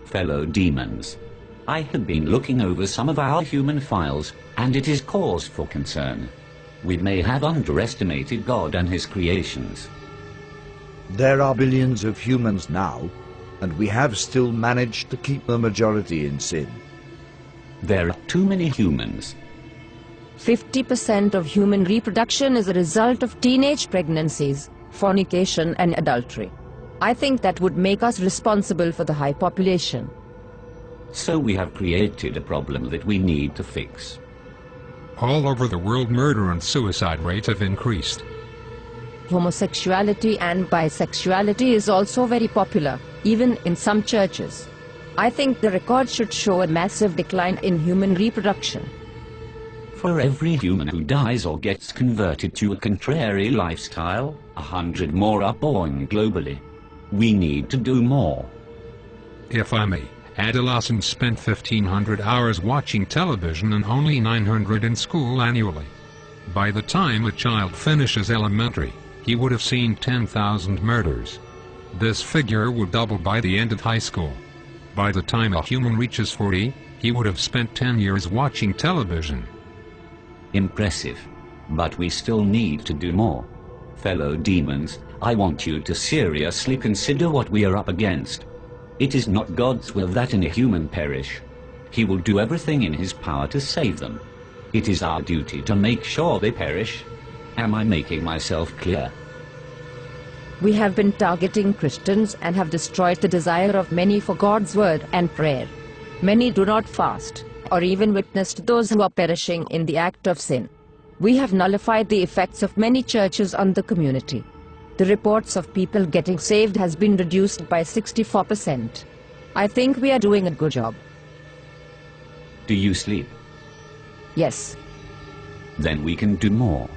Fellow demons, I have been looking over some of our human files, and it is cause for concern. We may have underestimated God and his creations. There are billions of humans now, and we have still managed to keep the majority in sin. There are too many humans. 50% of human reproduction is a result of teenage pregnancies, fornication and adultery. I think that would make us responsible for the high population. So we have created a problem that we need to fix. All over the world, murder and suicide rates have increased. Homosexuality and bisexuality is also very popular, even in some churches. I think the record should show a massive decline in human reproduction. For every human who dies or gets converted to a contrary lifestyle, 100 more are born globally. We need to do more. If I may, adolescents spent 1,500 hours watching television and only 900 in school annually. By the time a child finishes elementary, he would have seen 10,000 murders. This figure would double by the end of high school. By the time a human reaches 40, he would have spent 10 years watching television. Impressive. But we still need to do more. Fellow demons, I want you to seriously consider what we are up against. It is not God's will that any human perish. He will do everything in his power to save them. It is our duty to make sure they perish. Am I making myself clear? We have been targeting Christians and have destroyed the desire of many for God's word and prayer. Many do not fast, or even witness to those who are perishing in the act of sin. We have nullified the effects of many churches on the community. The reports of people getting saved has been reduced by 64%. I think we are doing a good job. Do you sleep? Yes. Then we can do more.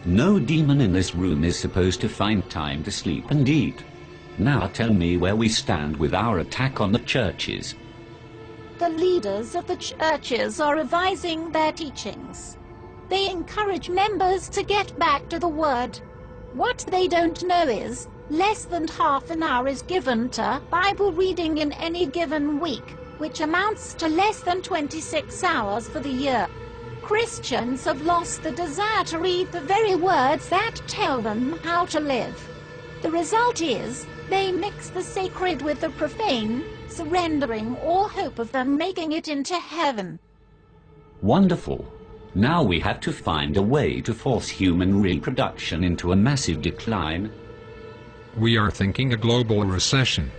No demon in this room is supposed to find time to sleep and eat. Now tell me where we stand with our attack on the churches. The leaders of the churches are revising their teachings. They encourage members to get back to the Word. What they don't know is, less than half an hour is given to Bible reading in any given week, which amounts to less than 26 hours for the year. Christians have lost the desire to read the very words that tell them how to live. The result is, they mix the sacred with the profane, surrendering all hope of them making it into heaven. Wonderful. Now we have to find a way to force human reproduction into a massive decline. We are thinking a global recession.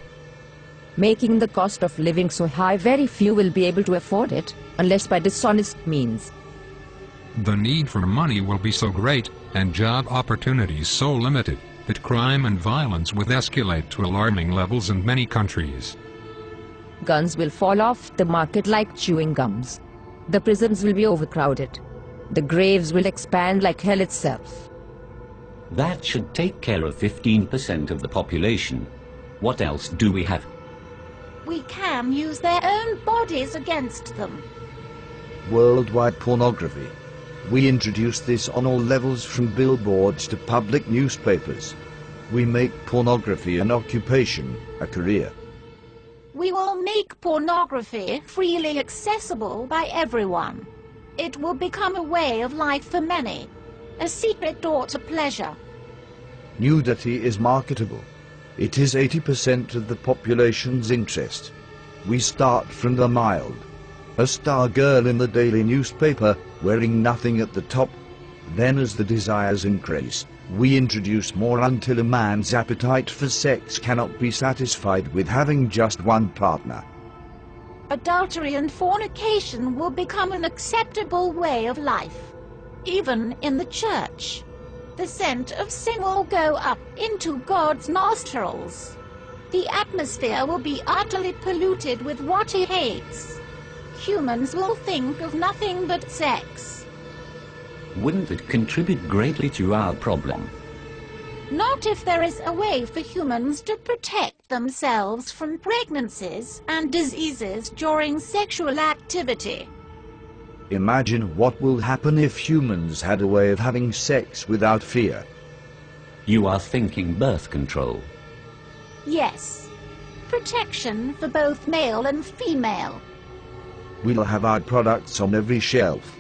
Making the cost of living so high, very few will be able to afford it, unless by dishonest means. The need for money will be so great, and job opportunities so limited, that crime and violence will escalate to alarming levels in many countries. Guns will fall off the market like chewing gums. The prisons will be overcrowded. The graves will expand like hell itself. That should take care of 15% of the population. What else do we have? We can use their own bodies against them. Worldwide pornography. We introduce this on all levels, from billboards to public newspapers. We make pornography an occupation, a career. We will make pornography freely accessible by everyone. It will become a way of life for many, a secret door to pleasure. Nudity is marketable. It is 80% of the population's interest. We start from the mild. A star girl in the daily newspaper, wearing nothing at the top. Then as the desires increase, we introduce more until a man's appetite for sex cannot be satisfied with having just one partner. Adultery and fornication will become an acceptable way of life, even in the church. The scent of sin will go up into God's nostrils. The atmosphere will be utterly polluted with what he hates. Humans will think of nothing but sex. Wouldn't it contribute greatly to our problem? Not if there is a way for humans to protect themselves from pregnancies and diseases during sexual activity. Imagine what will happen if humans had a way of having sex without fear. You are thinking birth control. Yes. protection for both male and female. We'll have our products on every shelf.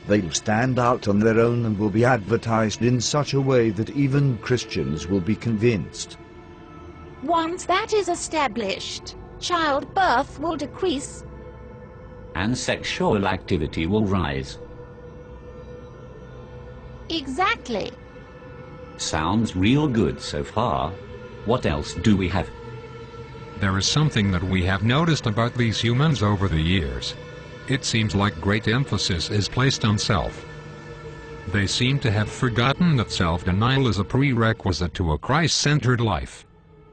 They'll stand out on their own and will be advertised in such a way that even Christians will be convinced. Once that is established, childbirth will decrease. And sexual activity will rise. Exactly. Sounds real good so far. What else do we have? There is something that we have noticed about these humans over the years. It seems like great emphasis is placed on self. They seem to have forgotten that self-denial is a prerequisite to a Christ-centered life.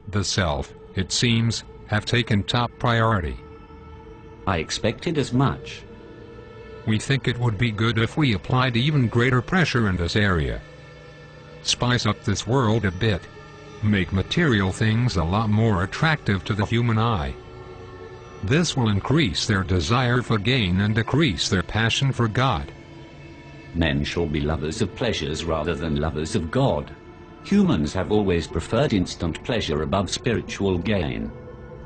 The self, it seems, have taken top priority. I expected as much. We think it would be good if we applied even greater pressure in this area. Spice up this world a bit. Make material things a lot more attractive to the human eye. This will increase their desire for gain and decrease their passion for God. Men shall be lovers of pleasures rather than lovers of God. Humans have always preferred instant pleasure above spiritual gain.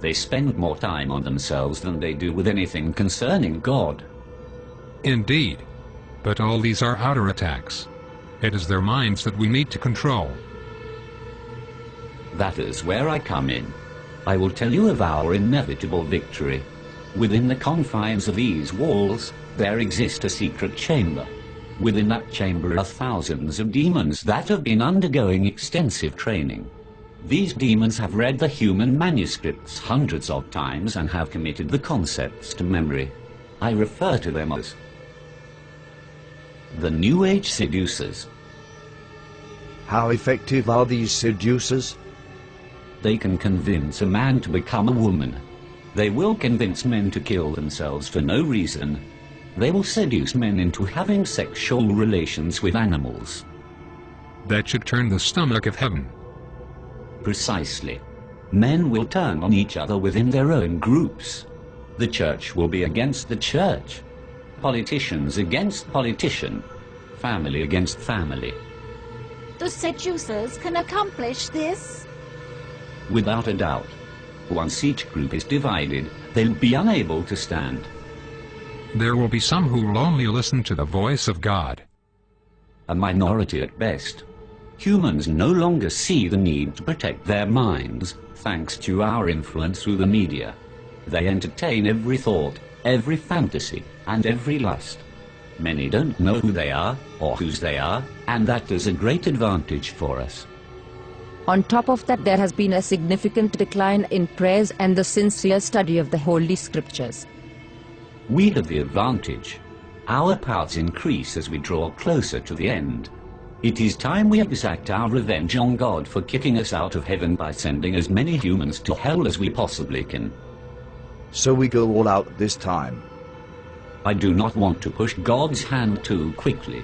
They spend more time on themselves than they do with anything concerning God. Indeed. But all these are outer attacks. It is their minds that we need to control. That is where I come in. I will tell you of our inevitable victory. Within the confines of these walls, there exists a secret chamber. Within that chamber are thousands of demons that have been undergoing extensive training. These demons have read the human manuscripts hundreds of times and have committed the concepts to memory. I refer to them as the New Age seducers. How effective are these seducers? They can convince a man to become a woman. They will convince men to kill themselves for no reason. They will seduce men into having sexual relations with animals. That should turn the stomach of heaven. Precisely. Men will turn on each other within their own groups. The church will be against the church. Politicians against politician. Family against family. The seducers can accomplish this? Without a doubt. Once each group is divided, they'll be unable to stand. There will be some who will only listen to the voice of God. A minority at best. Humans no longer see the need to protect their minds, thanks to our influence through the media. They entertain every thought, every fantasy, and every lust. Many don't know who they are, or whose they are, and that is a great advantage for us. On top of that, there has been a significant decline in prayers and the sincere study of the Holy Scriptures. We have the advantage. Our powers increase as we draw closer to the end. It is time we exact our revenge on God for kicking us out of heaven by sending as many humans to hell as we possibly can. So we go all out this time. I do not want to push God's hand too quickly.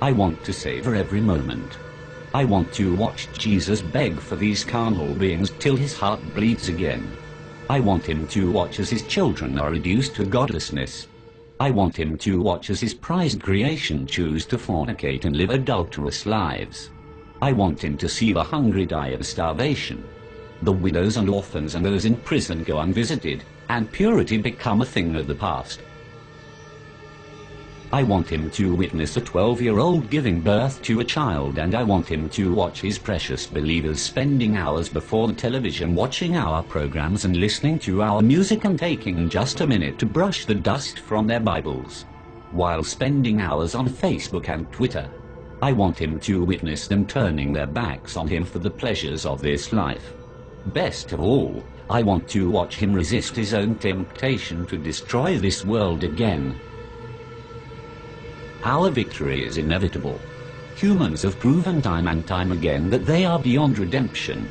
I want to savor every moment. I want to watch Jesus beg for these carnal beings till his heart bleeds again. I want him to watch as his children are reduced to godlessness. I want him to watch as his prized creation choose to fornicate and live adulterous lives. I want him to see the hungry die of starvation, the widows and orphans and those in prison go unvisited, and purity become a thing of the past. I want him to witness a 12-year-old giving birth to a child, and I want him to watch his precious believers spending hours before the television watching our programs and listening to our music and taking just a minute to brush the dust from their Bibles, while spending hours on Facebook and Twitter. I want him to witness them turning their backs on him for the pleasures of this life. Best of all, I want to watch him resist his own temptation to destroy this world again. Our victory is inevitable. Humans have proven time and time again that they are beyond redemption.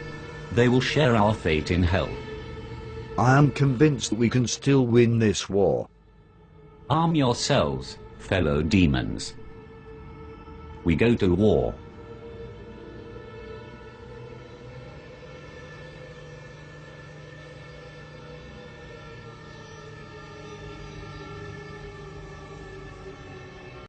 They will share our fate in hell. I am convinced that we can still win this war. Arm yourselves, fellow demons. We go to war.